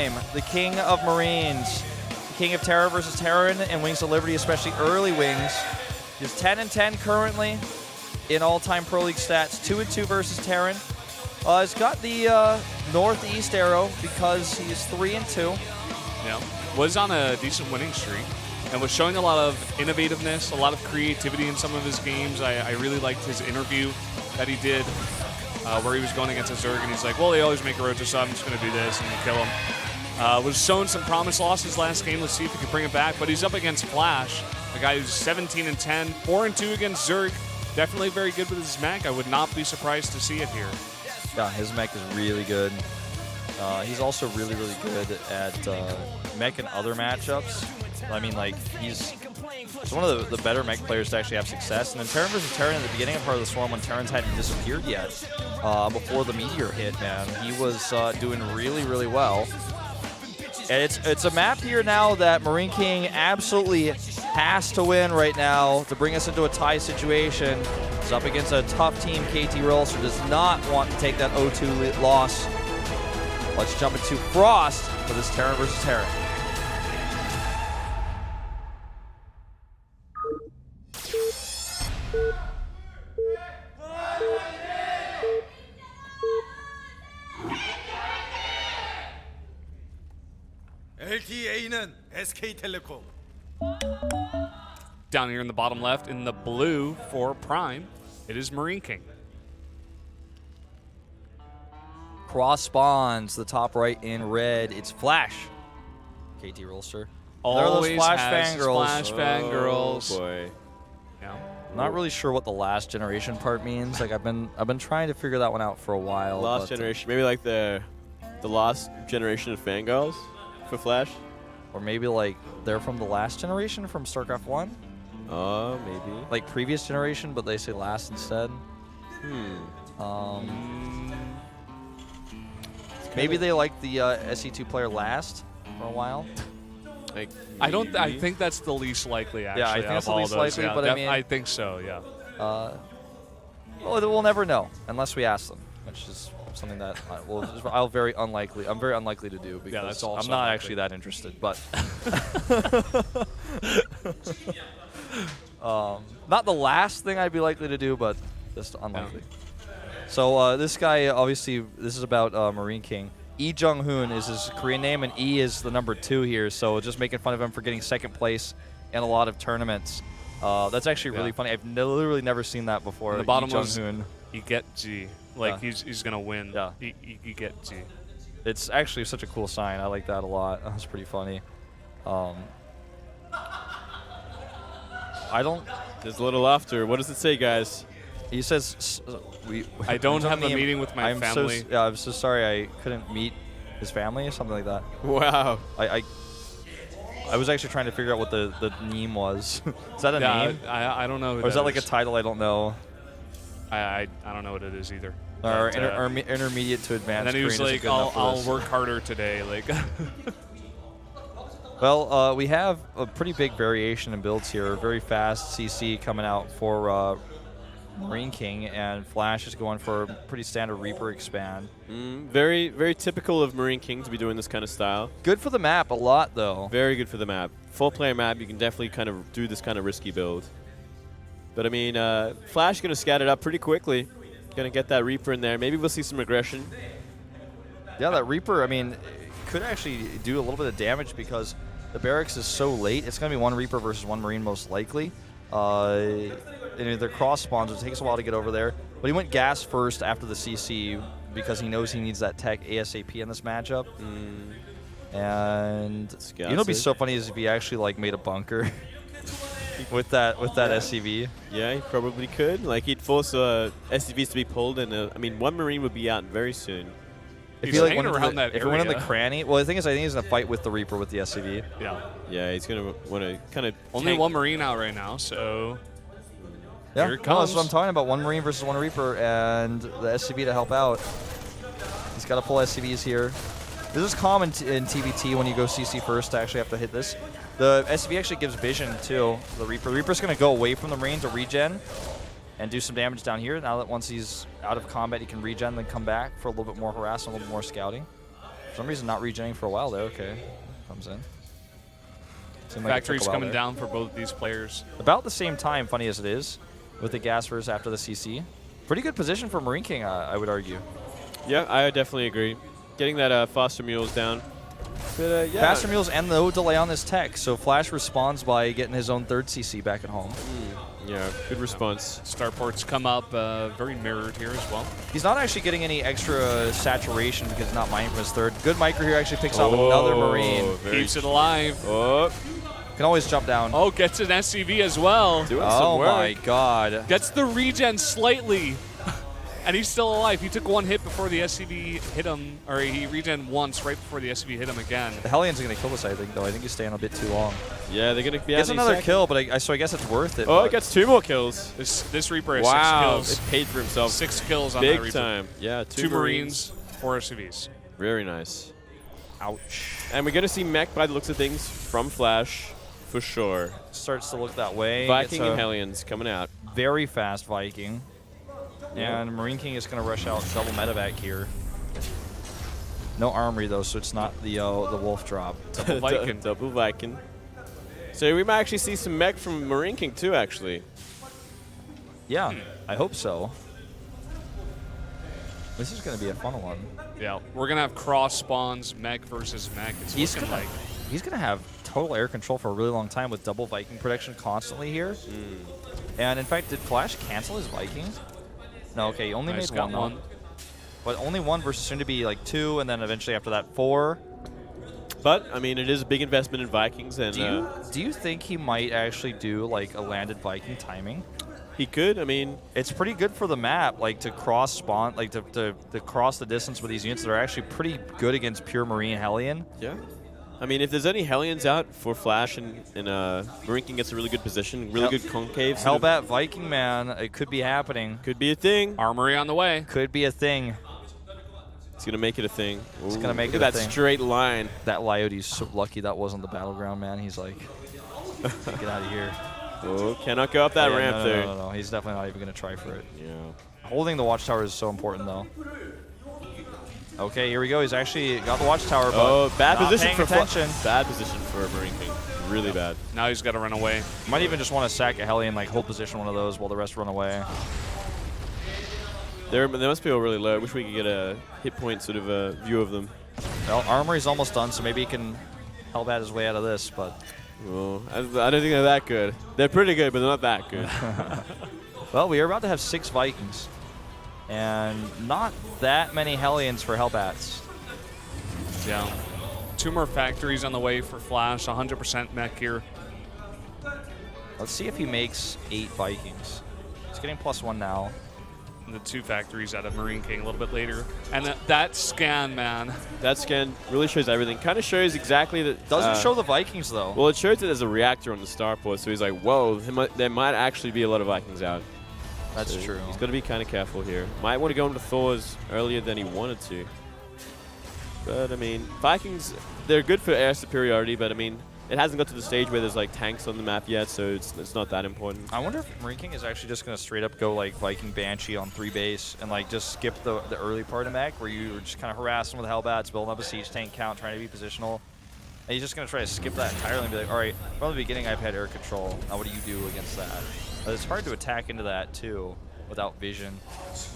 Prime, the king of Marines, the king of Terra versus Terran and Wings of Liberty, especially early Wings. He's 10-10 currently in all-time Pro League stats, 2-2 versus Terran. He's got the northeast arrow because he's 3-2. Yeah, was on a decent winning streak and was showing a lot of innovativeness, a lot of creativity in some of his games. I really liked his interview that he did where he was going against a Zerg, and he's like, well, they always make a rotor, so I'm just going to do this and kill him. Was showing some promise lost his last game. Let's see if he can bring it back. But he's up against Flash, a guy who's 17-10, 4-2 against Zerg. Definitely very good with his mech. I would not be surprised to see it here. Yeah, his mech is really good. He's also really, really good at mech in other matchups. I mean, like, he's one of the better mech players to actually have success. And then Terran versus Terran at the beginning of part of the Swarm, when Terrans hadn't disappeared yet, before the meteor hit, man, he was doing really, really well. And it's a map here now that MarineKing absolutely has to win right now to bring us into a tie situation. It's up against a tough team, KT Rolls, who does not want to take that 0-2 loss. Let's jump into Frost for this Terran versus Terran. LTA는 SK텔레콤. Down here in the bottom left, in the blue for Prime, it is MarineKing. Cross spawns, the top right in red. It's Flash. KT Rolster. Always Flash has fangirls. Flash fangirls. Oh boy. Yeah. I'm not really sure what the last generation part means. Like I've been trying to figure that one out for a while. Lost generation, maybe like the lost generation of fangirls for Flash. Or maybe like they're from the last generation from StarCraft 1. Oh, maybe. Like previous generation, but they say last instead. Maybe they like the SE2 player last for a while. Like I think that's the least likely, actually. Yeah, I think that's the least likely, yeah, but I mean, I think so, yeah. Well, we'll never know unless we ask them, which is something that I'm very unlikely to do because that's also I'm not unlikely. actually that interested. But not the last thing I'd be likely to do, but just unlikely. So this guy, obviously, this is about MarineKing. Lee Jung-hoon is his Korean name, and E is the number 2 here. So just making fun of him for getting second place in a lot of tournaments. That's actually really funny. I've literally never seen that before. And the bottom Lee Jung-hoon. You get G. Like, he's going to win. Yeah. You get G. It's actually such a cool sign. I like that a lot. That's pretty funny. I don't... There's a little laughter. What does it say, guys? He says... I don't have a meeting with my family. I'm so sorry I couldn't meet his family or something like that. Wow. I was actually trying to figure out what the meme was. Is that a name? I don't know. Or is that like a title I don't know? I don't know what it is either. Or intermediate to advanced. And then he was Korean like, isn't good enough for I'll this. work harder today. Like. Well, we have a pretty big variation in builds here. Very fast CC coming out for MarineKing, and Flash is going for a pretty standard Reaper expand. Very, very typical of MarineKing to be doing this kind of style. Good for the map a lot, though. Very good for the map. Full player map, you can definitely kind of do this kind of risky build. But I mean, Flash going to scat it up pretty quickly. Going to get that Reaper in there. Maybe we'll see some aggression. Yeah, that Reaper, I mean, could actually do a little bit of damage because the barracks is so late. It's going to be one Reaper versus one Marine most likely. And they're cross spawns. It takes a while to get over there. But he went gas first after the CC because he knows he needs that tech ASAP in this matchup. And you know, it'd be so funny is if he actually like made a bunker with that SCV. Yeah, he probably could. Like he'd force SCVs to be pulled, and I mean, one Marine would be out very soon. If he went around that if he went in the cranny, well, the thing is, I think he's gonna fight with the Reaper with the SCV. Yeah. Yeah, he's gonna want to kind of. Only one Marine out right now, so. Yeah, here it no, comes. that's what I'm talking about. One Marine versus one Reaper, and the SCV to help out. He's got to pull SCVs here. This is common in TVT when you go CC first to actually have to hit this. The SCV actually gives vision too. The Reaper. The Reaper's going to go away from the Marine to regen and do some damage down here. Now that once he's out of combat, he can regen, then come back for a little bit more harassment, a little bit more scouting. some reason not regenerating for a while there. Okay, comes in. Seemed like it took Factory's a while coming there. down for both these players. About the same time, funny as it is, with the gaspers after the CC. Pretty good position for MarineKing, I would argue. Yeah, I definitely agree. Getting that faster mules down. But, yeah. Faster mules and no delay on this tech, so Flash responds by getting his own 3rd CC back at home. Yeah, good response. Starports come up very mirrored here as well. He's not actually getting any extra saturation because he's not mining from his 3rd. Good micro here actually picks off another Marine. Keeps it alive. Oh, Can always jump down. Oh, gets an SCV as well. doing some Oh work. my god. Gets the regen slightly. And he's still alive. He took 1 hit before the SCV hit him, or he regen once right before the SCV hit him again. The Hellions are going to kill this, I think, though. I think he's staying a bit too long. Yeah, they're going to be Gets another kill, but so I guess it's worth it. Oh, but it gets 2 more kills. This Reaper has Wow, 6 it kills. paid for himself. 6 kills on that Big Reaper. time. Yeah, 2 Marines, 4 SCVs. Very nice. Ouch. And we're going to see mech by the looks of things from Flash, for sure. Starts to look that way. Viking It's and a Hellions coming out. very fast Viking. Yeah. And MarineKing is going to rush out double medevac here. No armory, though, so it's not the wolf drop. Double Viking. Double Viking. So we might actually see some mech from MarineKing too, actually. Yeah, I hope so. This is going to be a fun one. Yeah, we're gonna have cross spawns, mech versus mech. It's He's looking gonna, like he's going to have total air control for a really long time with double Viking protection constantly here. And in fact, did Flash cancel his Vikings? No, okay, he only Nice, made got one. one. But only 1 versus soon to be like 2, and then eventually after that 4. But I mean, it is a big investment in Vikings, and Do you think he might actually do like a landed Viking timing? he could. I mean, It's pretty good for the map, like to cross spawn, like to cross the distance with these units that are actually pretty good against pure Marine Hellion. yeah. I mean, if there's any Hellions out for Flash and MarineKing gets a really good position, really good concave. sort of- Hellbat Viking, man, it could be happening. could be a thing. armory on the way. Could be a thing. It's gonna make it a thing. It's gonna make Look it at a that thing. straight line. That Lyote's so lucky that wasn't the battleground, man. He's like, get out of here. Oh, cannot go up that Yeah, ramp no, there. No. He's definitely not even gonna try for it. Yeah. Holding the watchtower is so important, though. Okay, here we go. He's actually got the watchtower, but Oh, bad not position paying for attention. Bad position for MarineKing. Really bad. Now he's got to run away. Might even just want to sack a Hellion, like hold position one of those while the rest run away. They must be all really low. I wish we could get a hit point sort of a view of them. Well, Armory's almost done, so maybe he can Hellbat his way out of this, but... Well, I don't think they're that good. They're pretty good, but they're not that good. Well, we are about to have 6 Vikings. And not that many Hellions for Hellbats. Yeah. 2 more factories on the way for Flash. 100% mech here. Let's see if he makes 8 Vikings. He's getting +1 now. And the 2 factories out of MarineKing a little bit later. And that scan, man. That scan really shows everything. Kind of shows exactly that. Doesn't show the Vikings, though. Well, it shows it as a reactor on the starport, so he's like, whoa, there might actually be a lot of Vikings out. That's So true. He's got to be kind of careful here. Might want to go into Thor's earlier than he wanted to. But, I mean, Vikings, they're good for air superiority, but, I mean, it hasn't got to the stage where there's, like, tanks on the map yet, so it's not that important. I wonder if MarineKing is actually just going to straight up go like Viking Banshee on 3 base and like just skip the early part of mech where you were just kind of harassing with Hellbats, building up a siege tank count, trying to be positional. And he's just going to try to skip that entirely and be like, all right, from the beginning I've had air control. Now what do you do against that? But it's hard to attack into that too without vision.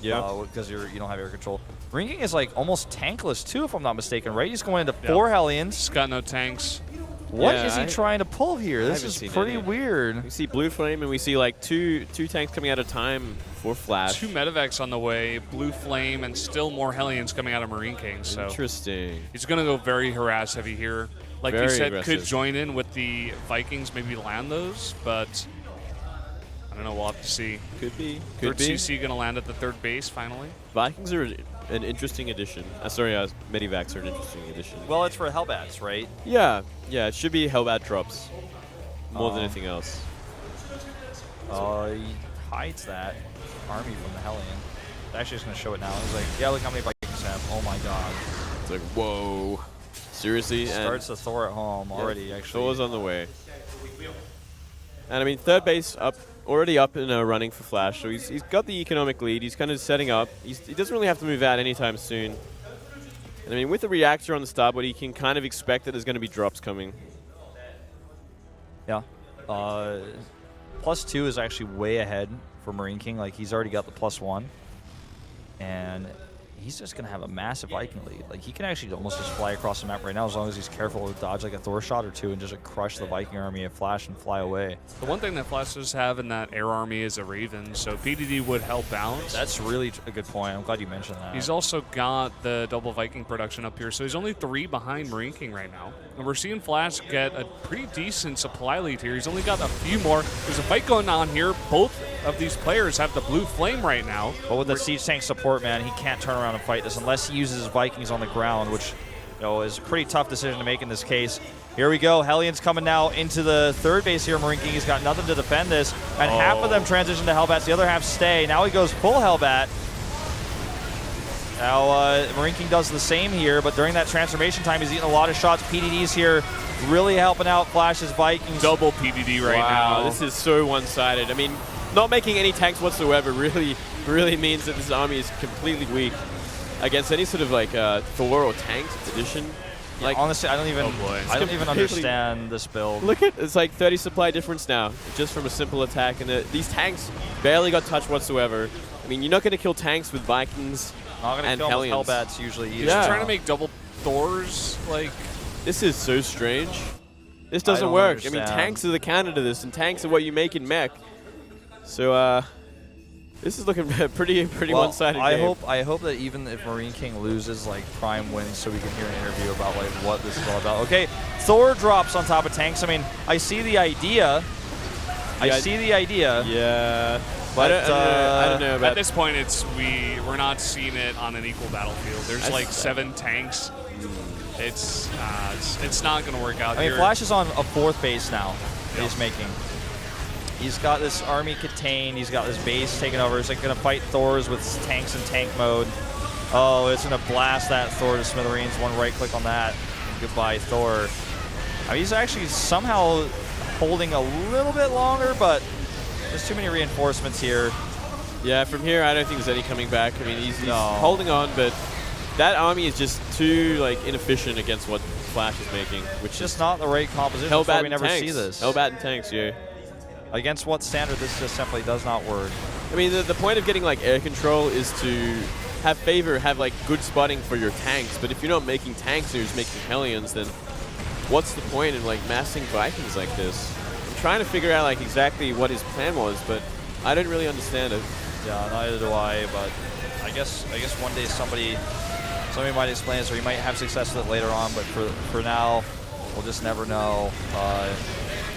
Yeah. Because you don't have air control. MarineKing is like almost tankless too, if I'm not mistaken, right? He's going into 4 Hellions. He's got no tanks. What Yeah, is he trying to pull here? This haven't is seen pretty any. weird. We see Blue Flame, and we see, like, two tanks coming at a time for Flash. 2 medevacs on the way. Blue Flame and still more Hellions coming out of MarineKing. So Interesting. he's going to go very harass heavy here. Like Very you said, aggressive. could join in with the Vikings, maybe land those, but I don't know. We'll have to see. Could be. Third CC going to land at the 3rd base finally. Vikings are an interesting addition. Sorry, Medivacs are an interesting addition. Well, it's for Hellbats, right? Yeah, it should be Hellbat drops more than anything else. He hides that army from the Hellion. Actually, just going to show it now. He's like, yeah, look how many Vikings have. Oh my god. It's like, whoa. Seriously? Starts the Thor at home already, actually. Thor's on the way. And I mean, 3rd base already up and running for Flash, so he's got the economic lead. He's kind of setting up. He doesn't really have to move out anytime soon. And I mean, with the reactor on the starboard, he can kind of expect that there's going to be drops coming. Yeah. +2 is actually way ahead for MarineKing. Like, he's already got the +1. And he's just going to have a massive Viking lead. Like, he can actually almost just fly across the map right now as long as he's careful to dodge like a Thor shot or two and just crush the Viking army and Flash and fly away. The one thing that Flash does have in that air army is a Raven, so PDD would help balance. That's really a good point. I'm glad you mentioned that. He's also got the double Viking production up here, so he's only 3 behind MarineKing right now. And we're seeing Flash get a pretty decent supply lead here. He's only got a few more. There's a fight going on here. Both of these players have the blue flame right now. But with the siege tank support, man, he can't turn around and fight this unless he uses his Vikings on the ground, which is a pretty tough decision to make in this case. Here we go. Hellions coming now into the third base here. MarineKing has got nothing to defend this. And half of them transition to Hellbats. The other half stay. Now he goes full Hellbat. Now MarineKing does the same here, but during that transformation time, he's eating a lot of shots. PDD's here really helping out Flash's Vikings. Double PDD right now. This is so one-sided. I mean, not making any tanks whatsoever really means that this army is completely weak against any sort of like Thor or tanks edition. Like, honestly, I don't even understand this build. Look at it's like 30 supply difference now, just from a simple attack, and these tanks barely got touched whatsoever. I mean, you're not going to kill tanks with Vikings and Hellions. With Hellbats usually either. Yeah. Trying to make double Thors, like, this is so strange. This doesn't work. Understand. I mean, tanks are the counter to this, and tanks are what you make in mech. So, this is looking pretty one-sided game. I hope that even if MarineKing loses, like, Prime wins, so we can hear an interview about like what this is all about. Okay, Thor drops on top of tanks. I mean, I see the idea. Yeah. But I don't know about at this point, we're not seeing it on an equal battlefield. There's like 7 tanks. It's not going to work out. I mean, Flash is on a 4th base now. Yep. He's making. He's got this army contained. He's got this base taken over. He's like going to fight Thors with tanks in tank mode. Oh, it's going to blast that Thor to smithereens. One right click on that. And goodbye, Thor. I mean, he's actually somehow holding a little bit longer, but there's too many reinforcements here. Yeah, from here, I don't think there's any coming back. I mean, he's holding on, but that army is just too like inefficient against what Flash is making, which just not the right composition. Hellbat we never tanks. See this. Hellbat and tanks, yeah. Against what standard, this just simply does not work. I mean, the point of getting like air control is to have like good spotting for your tanks. But if you're not making tanks, you're just making Hellions, then what's the point in like massing Vikings like this? I'm trying to figure out like exactly what his plan was, but I don't really understand it. Yeah, neither do I. But I guess one day somebody might explain this, or he might have success with it later on. But for now, we'll just never know.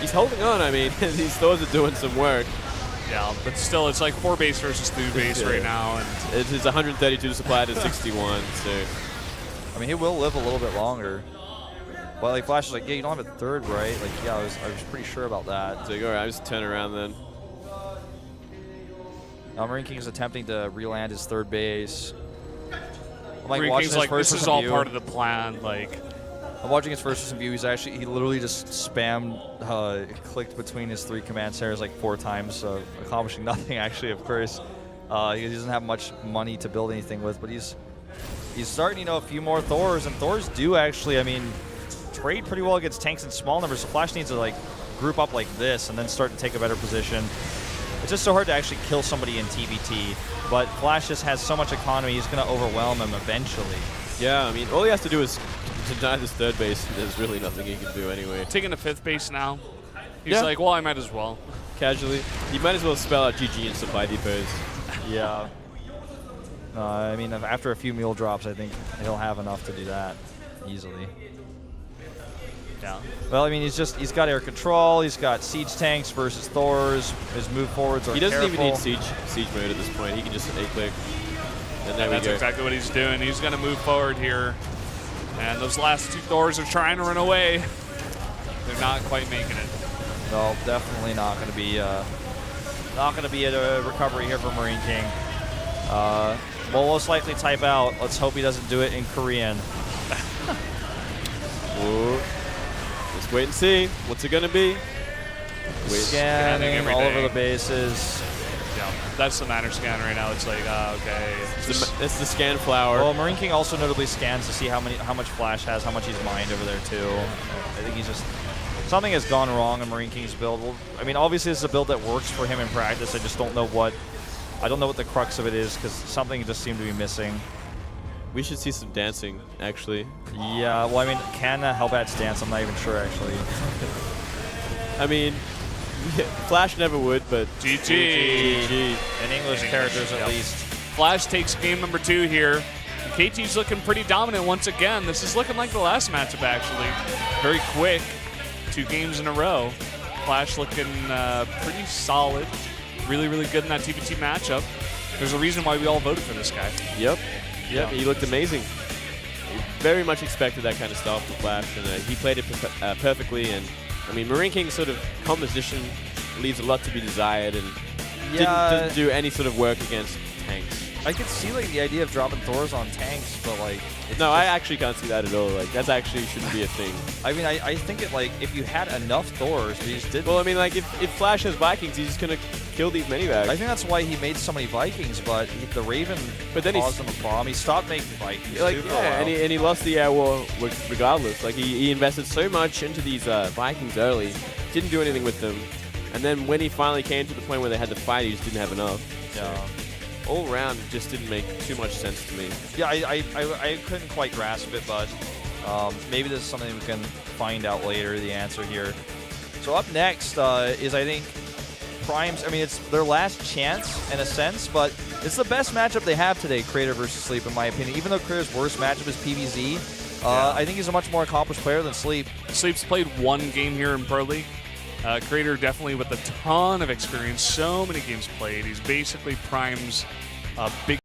He's holding on. I mean, these Thors are doing some work. Yeah, but still, it's like 4 base versus 3 base right now, and it's 132 supply to 61. So, I mean, he will live a little bit longer. But like Flash is like, yeah, you don't have a 3rd, right? Like, yeah, I was pretty sure about that. So all right, I just turn around then. Now MarineKing is attempting to re-land his 3rd base. I'm like watching his like, this is all part of the plan. Like, I'm watching his first-person view. He literally just spammed, clicked between his 3 command centers like 4 times, accomplishing nothing actually, of course. He doesn't have much money to build anything with, but he's starting, a few more Thors, and Thors do actually, I mean, trade pretty well against tanks in small numbers, so Flash needs to like group up like this and then start to take a better position. It's just so hard to actually kill somebody in TVT, but Flash just has so much economy, he's going to overwhelm him eventually. Yeah, I mean, all he has to do is deny this 3rd base. There's really nothing he can do anyway. Taking a 5th base now. He's like, well, I might as well. Casually. He might as well spell out GG and supply depots. Yeah. I mean, after a few mule drops, I think he'll have enough to do that easily. Yeah. Well, I mean, he's got air control. He's got siege tanks versus Thors. His move forwards are He doesn't careful. even need siege mode at this point. He can just A-click. And there we that's go. Exactly what he's doing. He's going to move forward here. And those last 2 Thors are trying to run away. They're not quite making it. No, definitely not going to be a recovery here for MarineKing. We'll most likely type out. Let's hope he doesn't do it in Korean. Ooh. Let's wait and see. What's it going to be? Scanning all over the bases. Yeah, That's the matter scan right now. It's like, okay. It's the scan flower. Well, MarineKing also notably scans to see how much Flash has, how much he's mined over there too. I think he's just something has gone wrong in MarineKing's build. Well, I mean, obviously this is a build that works for him in practice. I just don't know what the crux of it is because something just seemed to be missing. We should see some dancing, actually. Yeah, well, I mean, can Hellbat's dance? I'm not even sure, actually. I mean, Flash never would, but GG. In English characters, at least. Flash takes game number 2 here. KT's looking pretty dominant once again. This is looking like the last matchup, actually. Very quick. 2 games in a row. Flash looking pretty solid. Really, really good in that TBT matchup. There's a reason why we all voted for this guy. Yep. Yeah. He looked amazing. We very much expected that kind of style from Flash, and he played it perfectly. And I mean, MarineKing's sort of composition leaves a lot to be desired, and didn't do any sort of work against tanks. I could see like the idea of dropping Thors on tanks, but like no, I actually can't see that at all. Like that actually shouldn't be a thing. I mean, I think it like if you had enough Thors, but you just didn't. Well, I mean, like if Flash has Vikings, he's just gonna kill these minivacs. I think that's why he made so many Vikings, but the Raven caused him a problem. He stopped making Vikings. Like, too, for a while. and he lost the air war regardless. Like he invested so much into these Vikings early, didn't do anything with them, and then when he finally came to the point where they had to fight, he just didn't have enough. Yeah. All around, it just didn't make too much sense to me. Yeah, I couldn't quite grasp it, but maybe this is something we can find out later, the answer here. So up next is, I think, Prime's. I mean, it's their last chance in a sense, but it's the best matchup they have today, Creator versus Sleep, in my opinion. Even though Creator's worst matchup is PVZ, I think he's a much more accomplished player than Sleep. Sleep's played 1 game here in Pro League. Creator definitely with a ton of experience, so many games played. He's basically Prime's big